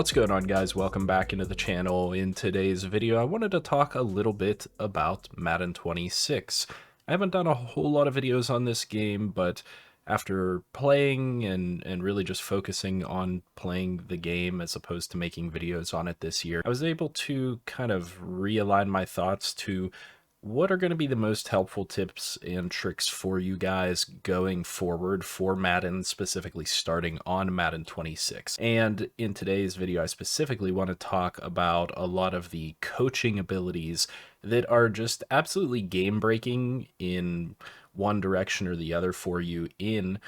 What's going on, guys? Welcome back into the channel. In today's video, I wanted to talk a little bit about Madden 26. I haven't done a whole lot of videos on this game, but after playing and really just focusing on playing the game as opposed to making videos on it this year, I was able to kind of realign my thoughts to what are going to be the most helpful tips and tricks for you guys going forward for Madden, specifically starting on Madden 26. And in today's video, I specifically want to talk about a lot of the coaching abilities that are just absolutely game breaking in one direction or the other for you in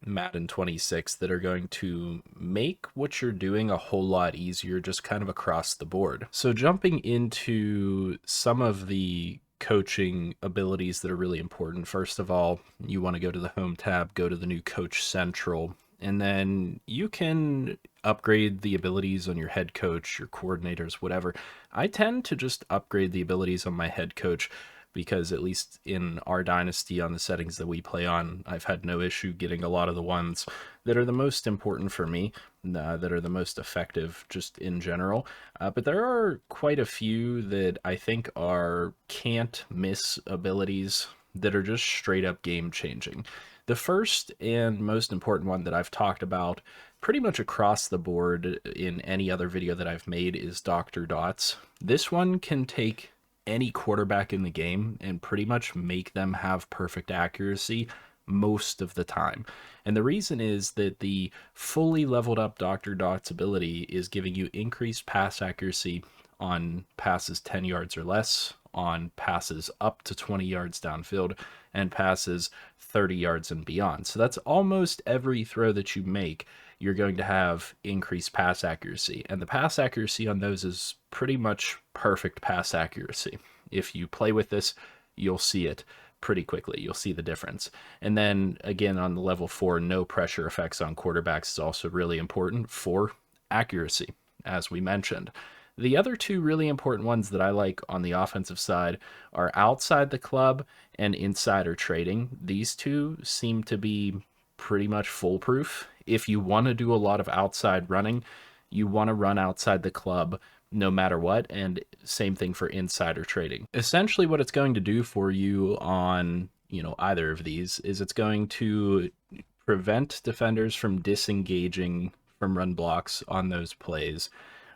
Madden 26 that are going to make what you're doing a whole lot easier just kind of across the board. So jumping into some of the coaching abilities that are really important. First of all, you want to go to the home tab, go to the new Coach Central, and then you can upgrade the abilities on your head coach, your coordinators, whatever. I tend to just upgrade the abilities on my head coach because at least in our dynasty on the settings that we play on, I've had no issue getting a lot of the ones that are the most important for me, that are the most effective just in general. But there are quite a few that I think are can't miss abilities that are just straight up game changing. The first and most important one that I've talked about pretty much across the board in any other video that I've made is Dr. Dots. This one can take any quarterback in the game and pretty much make them have perfect accuracy most of the time. And the reason is that the fully leveled up Dr. Dots ability is giving you increased pass accuracy on passes 10 yards or less, on passes up to 20 yards downfield, and passes 30 yards and beyond. So that's almost every throw that you make, you're going to have increased pass accuracy. And the pass accuracy on those is pretty much perfect pass accuracy. If you play with this, you'll see it pretty quickly. You'll see the difference. And then again, on the level 4, no pressure effects on quarterbacks is also really important for accuracy, as we mentioned. The other two really important ones that I like on the offensive side are outside the club and insider trading. These two seem to be pretty much foolproof. If you want to do a lot of outside running, you want to run outside the club no matter what, and same thing for insider trading. Essentially what it's going to do for you on, either of these is it's going to prevent defenders from disengaging from run blocks on those plays.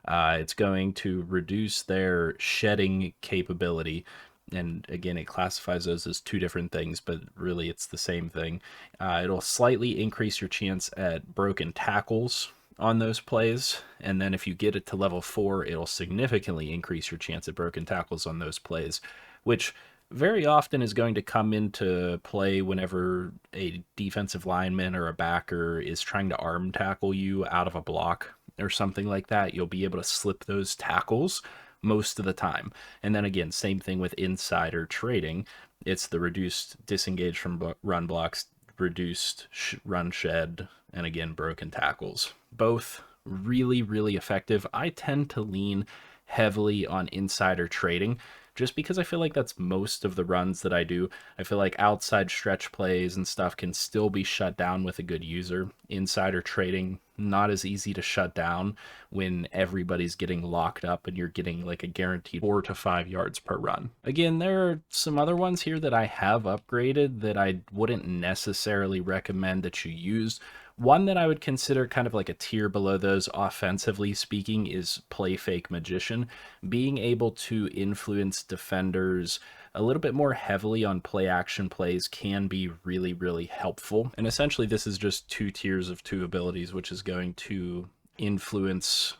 It's going to reduce their shedding capability. And again, it classifies those as two different things, but really it's the same thing. It'll slightly increase your chance at broken tackles on those plays. And then if you get it to level 4, it'll significantly increase your chance at broken tackles on those plays, which very often is going to come into play whenever a defensive lineman or a backer is trying to arm tackle you out of a block or something like that. You'll be able to slip those tackles most of the time. And then again, same thing with insider trading. It's the reduced disengage from run blocks, reduced run shed, and again, broken tackles. Both really, really effective. I tend to lean heavily on insider trading just because I feel like that's most of the runs that I do. I feel like outside stretch plays and stuff can still be shut down with a good user. Insider trading, not as easy to shut down when everybody's getting locked up and you're getting like a guaranteed 4 to 5 yards per run. Again, there are some other ones here that I have upgraded that I wouldn't necessarily recommend that you use. One that I would consider kind of like a tier below those, offensively speaking, is Play Fake Magician. Being able to influence defenders a little bit more heavily on play action plays can be really, really helpful. And essentially this is just 2 tiers of 2 abilities, which is going to influence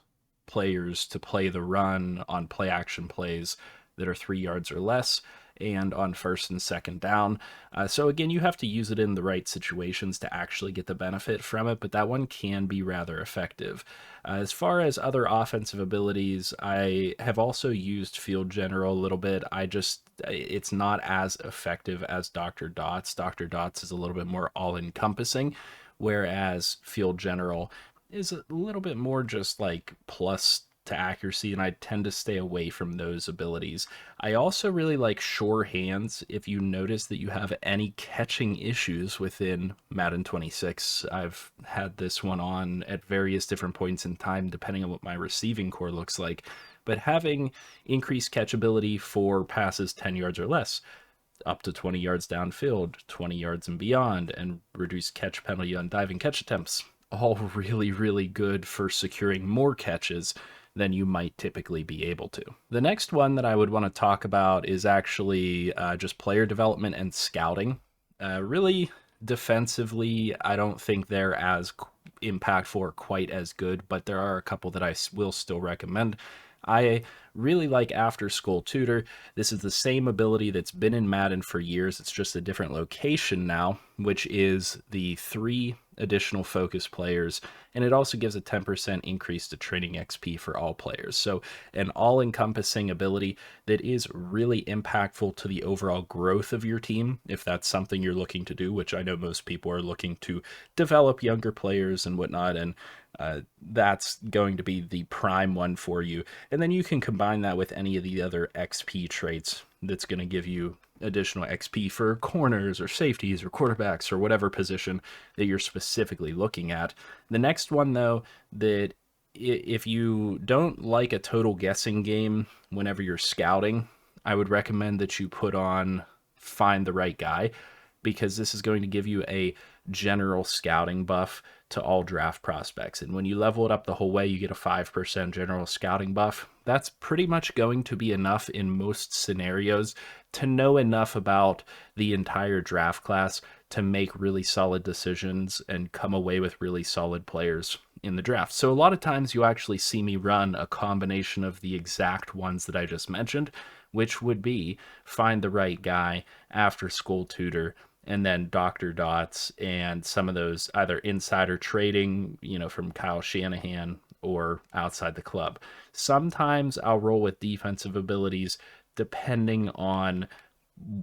players to play the run on play action plays that are 3 yards or less, and on first and second down. So again, you have to use it in the right situations to actually get the benefit from it, but that one can be rather effective. As far as other offensive abilities, I have also used Field General a little bit. It's not as effective as Dr. Dots. Dr. Dots is a little bit more all-encompassing, whereas Field General is a little bit more just like plus to accuracy, and I tend to stay away from those abilities. I also really like sure hands. If you notice that you have any catching issues within Madden 26, I've had this one on at various different points in time, depending on what my receiving core looks like. But having increased catchability for passes 10 yards or less, up to 20 yards downfield, 20 yards and beyond, and reduced catch penalty on diving catch attempts, all really, really good for securing more catches than you might typically be able to. The next one that I would want to talk about is actually just player development and scouting. Really, defensively, I don't think they're as impactful or quite as good, but there are a couple that I will still recommend. I really like After School Tutor. This is the same ability that's been in Madden for years. It's just a different location now, which is the 3 additional focus players, and it also gives a 10% increase to training XP for all players. So an all-encompassing ability that is really impactful to the overall growth of your team, if that's something you're looking to do, which I know most people are looking to develop younger players and whatnot, and that's going to be the prime one for you. And then you can combine that with any of the other XP traits that's going to give you additional XP for corners or safeties or quarterbacks or whatever position that you're specifically looking at. The next one, though, that if you don't like a total guessing game whenever you're scouting, I would recommend that you put on Find the Right Guy, because this is going to give you a general scouting buff to all draft prospects. And when you level it up the whole way, you get a 5% general scouting buff. That's pretty much going to be enough in most scenarios to know enough about the entire draft class to make really solid decisions and come away with really solid players in the draft. So a lot of times you actually see me run a combination of the exact ones that I just mentioned, which would be Find the Right Guy, After School Tutor, and then Dr. Dots, and some of those either insider trading, from Kyle Shanahan, or outside the club. Sometimes I'll roll with defensive abilities depending on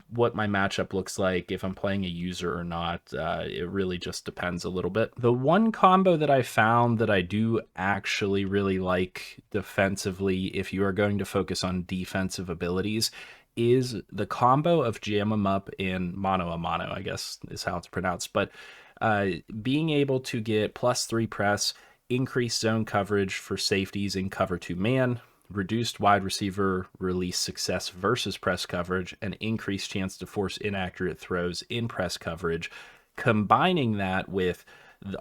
what my matchup looks like, if I'm playing a user or not. It really just depends a little bit. The one combo that I found that I do actually really like defensively, if you are going to focus on defensive abilities, is the combo of Jam 'em Up and Mano a Mano, I guess is how it's pronounced. But being able to get +3 press, increased zone coverage for safeties in cover 2 man, reduced wide receiver release success versus press coverage, and increased chance to force inaccurate throws in press coverage, combining that with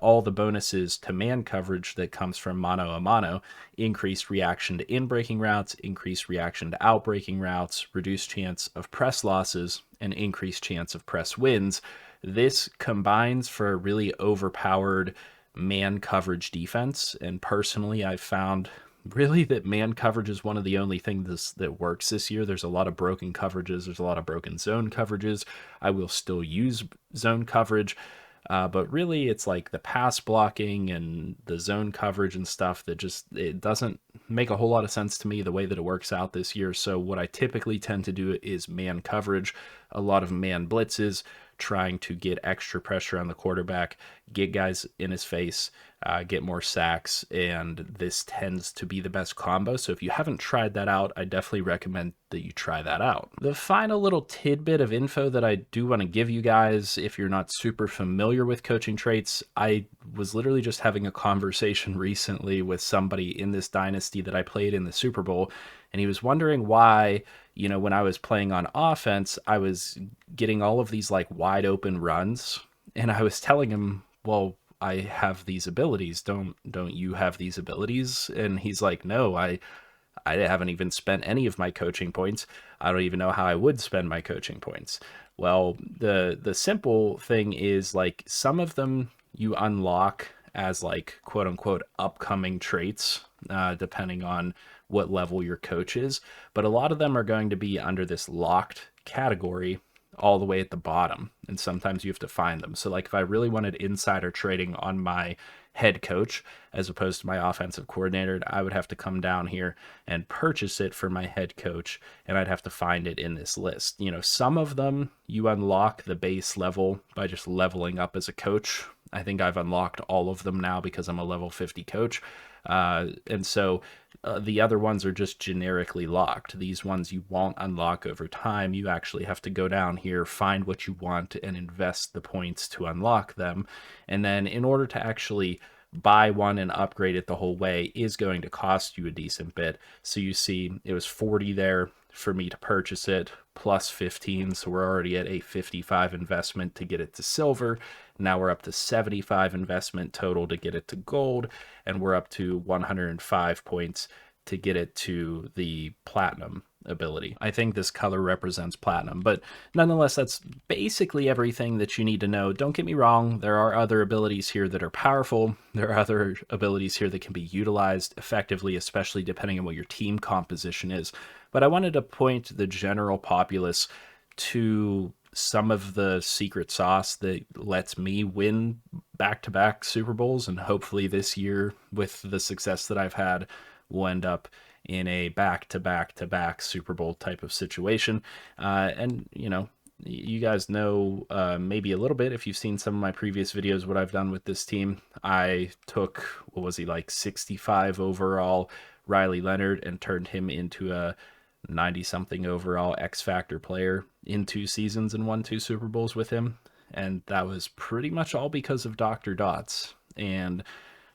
all the bonuses to man coverage that comes from Mano a Mano, increased reaction to in-breaking routes, increased reaction to out-breaking routes, reduced chance of press losses, and increased chance of press wins. This combines for a really overpowered man coverage defense, and personally I've found really that man coverage is one of the only things that works this year. There's a lot of broken coverages, there's a lot of broken zone coverages. I will still use zone coverage, but really it's like the pass blocking and the zone coverage and stuff that it doesn't make a whole lot of sense to me the way that it works out this year. So what I typically tend to do is man coverage, a lot of man blitzes, trying to get extra pressure on the quarterback, get guys in his face, get more sacks, and this tends to be the best combo. So if you haven't tried that out, I definitely recommend that you try that out. The final little tidbit of info that I do want to give you guys, if you're not super familiar with coaching traits, I was literally just having a conversation recently with somebody in this dynasty that I played in the Super Bowl, and he was wondering why, when I was playing on offense, I was getting all of these like wide open runs, and I was telling him, well, I have these abilities. Don't you have these abilities? And he's like, no, I haven't even spent any of my coaching points. I don't even know how I would spend my coaching points. Well, the simple thing is, like, some of them you unlock as like quote unquote upcoming traits, depending on what level your coach is. But a lot of them are going to be under this locked category all the way at the bottom, and sometimes you have to find them. So like if I really wanted insider trading on my head coach as opposed to my offensive coordinator, I would have to come down here and purchase it for my head coach, and I'd have to find it in this list. Some of them you unlock the base level by just leveling up as a coach. I think I've unlocked all of them now because I'm a level 50 coach. And so the other ones are just generically locked. These ones you won't unlock over time. You actually have to go down here, find what you want, and invest the points to unlock them. And then in order to actually buy one and upgrade it the whole way is going to cost you a decent bit. So you see it was 40 there for me to purchase it, plus 15, so we're already at a 55 investment to get it to silver. Now we're up to 75 investment total to get it to gold, and we're up to 105 points to get it to the platinum ability. I think this color represents platinum, but nonetheless, that's basically everything that you need to know. Don't get me wrong, there are other abilities here that are powerful. There are other abilities here that can be utilized effectively, especially depending on what your team composition is. But I wanted to point the general populace to some of the secret sauce that lets me win back-to-back Super Bowls, and hopefully this year, with the success that I've had, we'll end up in a back-to-back-to-back Super Bowl type of situation. And, you know, you guys know maybe a little bit if you've seen some of my previous videos what I've done with this team. I took, what was he, like 65 overall Riley Leonard and turned him into a 90-something overall X-Factor player in 2 seasons and won 2 Super Bowls with him. And that was pretty much all because of Dr. Dots. And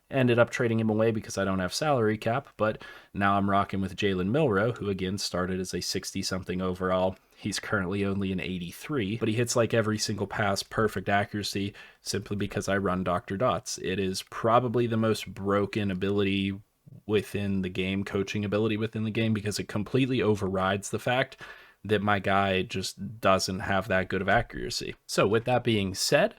ended up trading him away because I don't have salary cap, but now I'm rocking with Jalen Milroe, who again started as a 60-something overall. He's currently only an 83, but he hits like every single pass, perfect accuracy, simply because I run Dr. Dots. It is probably the most broken ability within the game, coaching ability within the game, because it completely overrides the fact that my guy just doesn't have that good of accuracy. So with that being said,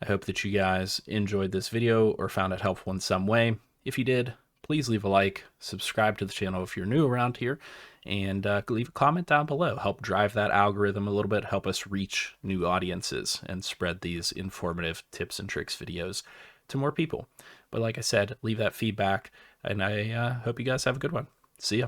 I hope that you guys enjoyed this video or found it helpful in some way. If you did, please leave a like, subscribe to the channel if you're new around here, and leave a comment down below. Help drive that algorithm a little bit, help us reach new audiences and spread these informative tips and tricks videos to more people. But like I said, leave that feedback, and I hope you guys have a good one. See ya.